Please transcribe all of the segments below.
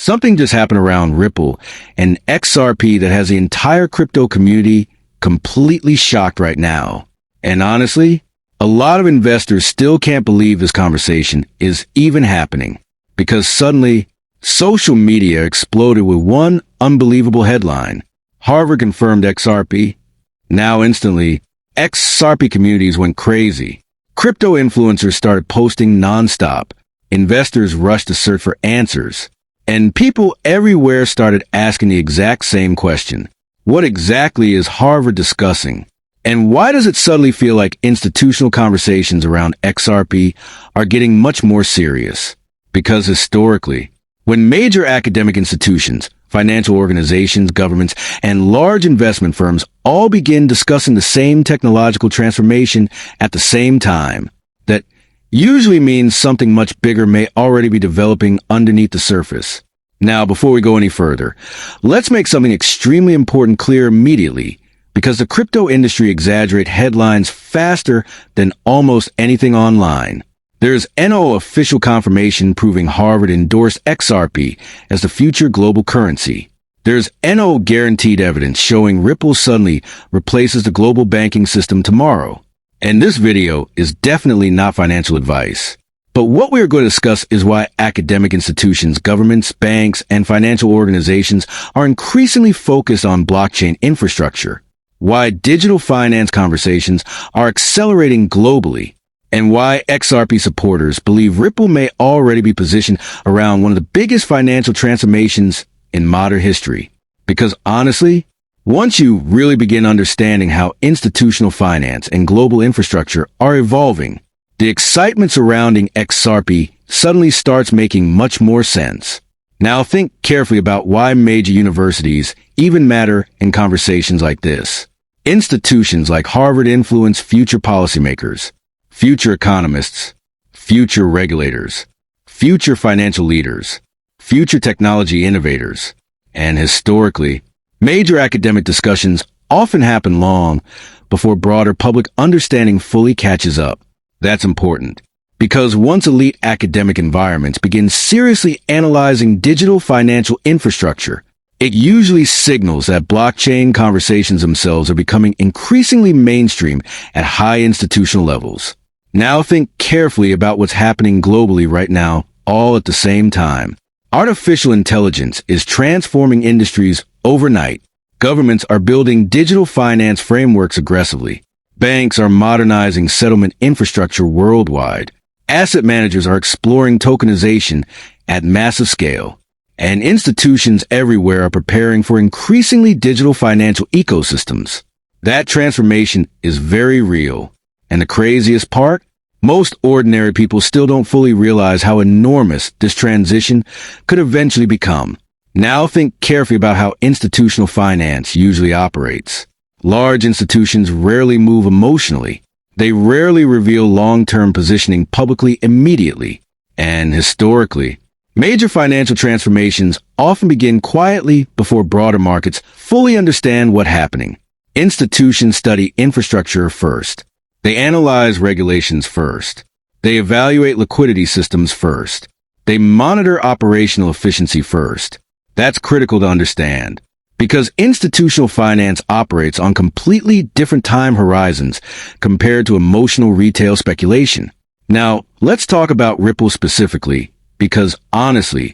Something just happened around Ripple and XRP that has the entire crypto community completely shocked right now. And honestly, a lot of investors still can't believe this conversation is even happening because suddenly social media exploded with one unbelievable headline. Harvard confirmed XRP. Now instantly, XRP communities went crazy. Crypto influencers started posting nonstop. Investors rushed to search for answers. And people everywhere started asking the exact same question. What exactly is Harvard discussing? And why does it suddenly feel like institutional conversations around XRP are getting much more serious? Because historically, when major academic institutions, financial organizations, governments, and large investment firms all begin discussing the same technological transformation at the same time, that usually means something much bigger may already be developing underneath the surface. Now, before we go any further, let's make something extremely important clear immediately, because the crypto industry exaggerates headlines faster than almost anything online. There's no official confirmation proving Harvard endorsed XRP as the future global currency. There's no guaranteed evidence showing Ripple suddenly replaces the global banking system tomorrow. And this video is definitely not financial advice. But what we are going to discuss is why academic institutions, governments, banks, and financial organizations are increasingly focused on blockchain infrastructure, why digital finance conversations are accelerating globally, and why XRP supporters believe Ripple may already be positioned around one of the biggest financial transformations in modern history. Because honestly, once you really begin understanding how institutional finance and global infrastructure are evolving, the excitement surrounding XRP suddenly starts making much more sense. Now think carefully about why major universities even matter in conversations like this. Institutions like Harvard influence future policymakers, future economists, future regulators, future financial leaders, future technology innovators, and historically, major academic discussions often happen long before broader public understanding fully catches up. That's important, because once elite academic environments begin seriously analyzing digital financial infrastructure, it usually signals that blockchain conversations themselves are becoming increasingly mainstream at high institutional levels. Now think carefully about what's happening globally right now, all at the same time. Artificial intelligence is transforming industries overnight. Governments are building digital finance frameworks aggressively. Banks are modernizing settlement infrastructure worldwide. Asset managers are exploring tokenization at massive scale. And institutions everywhere are preparing for increasingly digital financial ecosystems. That transformation is very real. And the craziest part? Most ordinary people still don't fully realize how enormous this transition could eventually become. Now think carefully about how institutional finance usually operates. Large institutions rarely move emotionally. They rarely reveal long-term positioning publicly immediately. And historically, major financial transformations often begin quietly before broader markets fully understand what's happening. Institutions study infrastructure first. They analyze regulations first. They evaluate liquidity systems first. They monitor operational efficiency first. That's critical to understand, because institutional finance operates on completely different time horizons compared to emotional retail speculation. Now, let's talk about Ripple specifically, because honestly,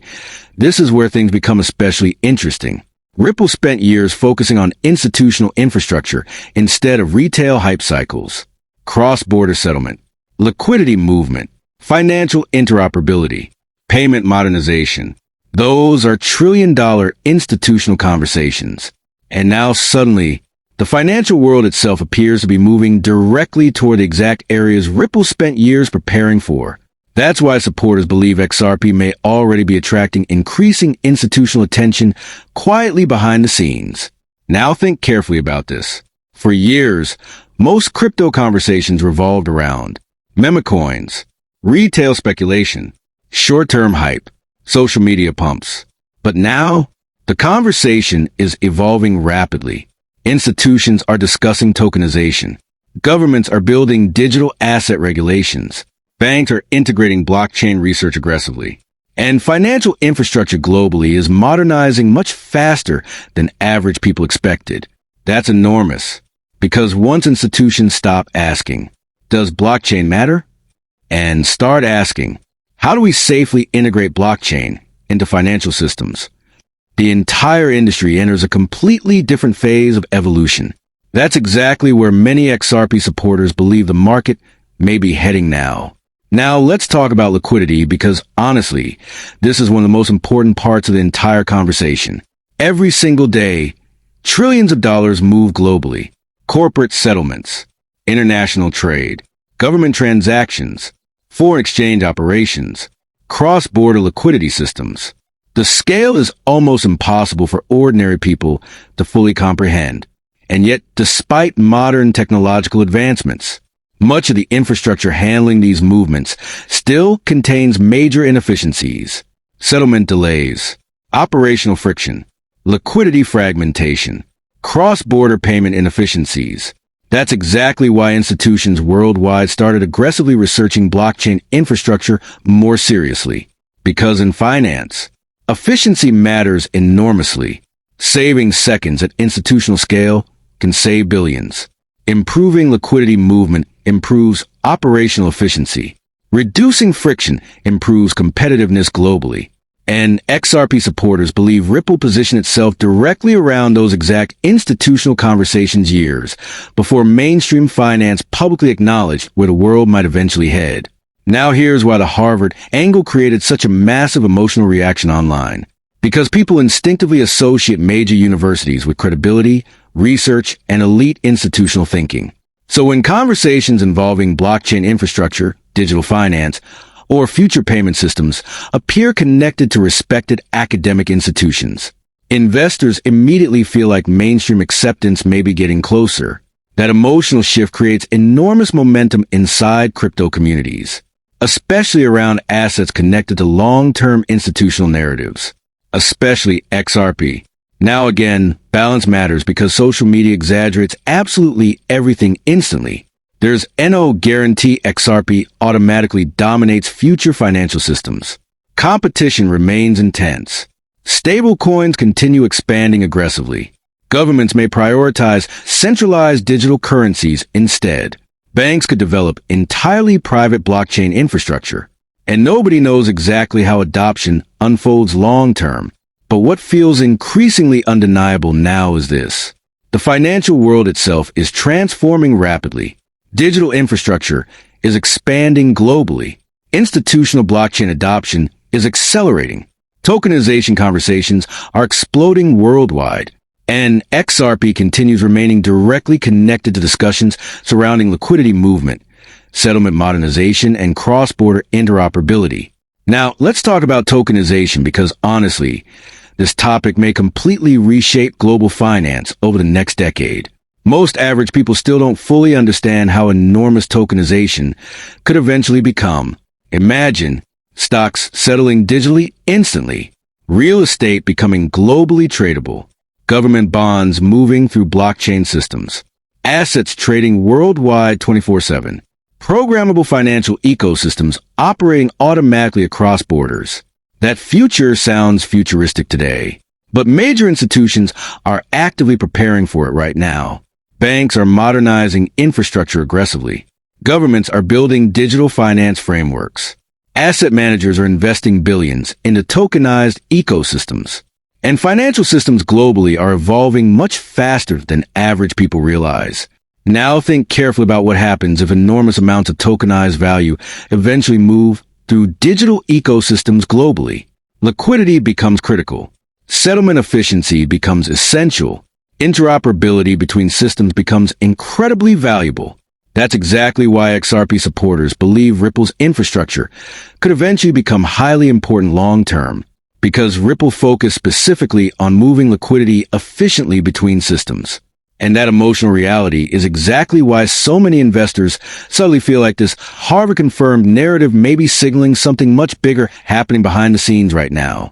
this is where things become especially interesting. Ripple spent years focusing on institutional infrastructure instead of retail hype cycles. Cross-border settlement, liquidity movement, financial interoperability, payment modernization. Those are trillion-dollar institutional conversations. And now suddenly, the financial world itself appears to be moving directly toward the exact areas Ripple spent years preparing for. That's why supporters believe XRP may already be attracting increasing institutional attention quietly behind the scenes. Now think carefully about this. For years, most crypto conversations revolved around meme coins, retail speculation, short-term hype, social media pumps. But now, the conversation is evolving rapidly. Institutions are discussing tokenization. Governments are building digital asset regulations. Banks are integrating blockchain research aggressively. And financial infrastructure globally is modernizing much faster than average people expected. That's enormous, because once institutions stop asking, does blockchain matter? And start asking, how do we safely integrate blockchain into financial systems? The entire industry enters a completely different phase of evolution. That's exactly where many XRP supporters believe the market may be heading now. Now, let's talk about liquidity because, honestly, this is one of the most important parts of the entire conversation. Every single day, trillions of dollars move globally. Corporate settlements, international trade, government transactions, foreign exchange operations, cross-border liquidity systems. The scale is almost impossible for ordinary people to fully comprehend. And yet, despite modern technological advancements, much of the infrastructure handling these movements still contains major inefficiencies, settlement delays, operational friction, liquidity fragmentation, cross-border payment inefficiencies. That's exactly why institutions worldwide started aggressively researching blockchain infrastructure more seriously. Because in finance, efficiency matters enormously. Saving seconds at institutional scale can save billions. Improving liquidity movement improves operational efficiency. Reducing friction improves competitiveness globally. And XRP supporters believe Ripple positioned itself directly around those exact institutional conversations years before mainstream finance publicly acknowledged where the world might eventually head. Now here's why the Harvard angle created such a massive emotional reaction online. Because people instinctively associate major universities with credibility, research, and elite institutional thinking. So when conversations involving blockchain infrastructure, digital finance, or future payment systems appear connected to respected academic institutions, investors immediately feel like mainstream acceptance may be getting closer. That emotional shift creates enormous momentum inside crypto communities, especially around assets connected to long-term institutional narratives, especially XRP. Now again, balance matters because social media exaggerates absolutely everything instantly. There's no guarantee XRP automatically dominates future financial systems. Competition remains intense. Stablecoins continue expanding aggressively. Governments may prioritize centralized digital currencies instead. Banks could develop entirely private blockchain infrastructure. And nobody knows exactly how adoption unfolds long-term. But what feels increasingly undeniable now is this. The financial world itself is transforming rapidly. Digital infrastructure is expanding globally. Institutional blockchain adoption is accelerating. Tokenization conversations are exploding worldwide. And XRP continues remaining directly connected to discussions surrounding liquidity movement, settlement modernization, and cross-border interoperability. Now, let's talk about tokenization because honestly, this topic may completely reshape global finance over the next decade. Most average people still don't fully understand how enormous tokenization could eventually become. Imagine stocks settling digitally instantly, real estate becoming globally tradable, government bonds moving through blockchain systems, assets trading worldwide 24/7, programmable financial ecosystems operating automatically across borders. That future sounds futuristic today, but major institutions are actively preparing for it right now. Banks are modernizing infrastructure aggressively. Governments are building digital finance frameworks. Asset managers are investing billions into tokenized ecosystems. And financial systems globally are evolving much faster than average people realize. Now think carefully about what happens if enormous amounts of tokenized value eventually move through digital ecosystems globally. Liquidity becomes critical. Settlement efficiency becomes essential. Interoperability between systems becomes incredibly valuable. That's exactly why XRP supporters believe Ripple's infrastructure could eventually become highly important long-term, because Ripple focused specifically on moving liquidity efficiently between systems. And that emotional reality is exactly why so many investors suddenly feel like this Harvard-confirmed narrative may be signaling something much bigger happening behind the scenes right now.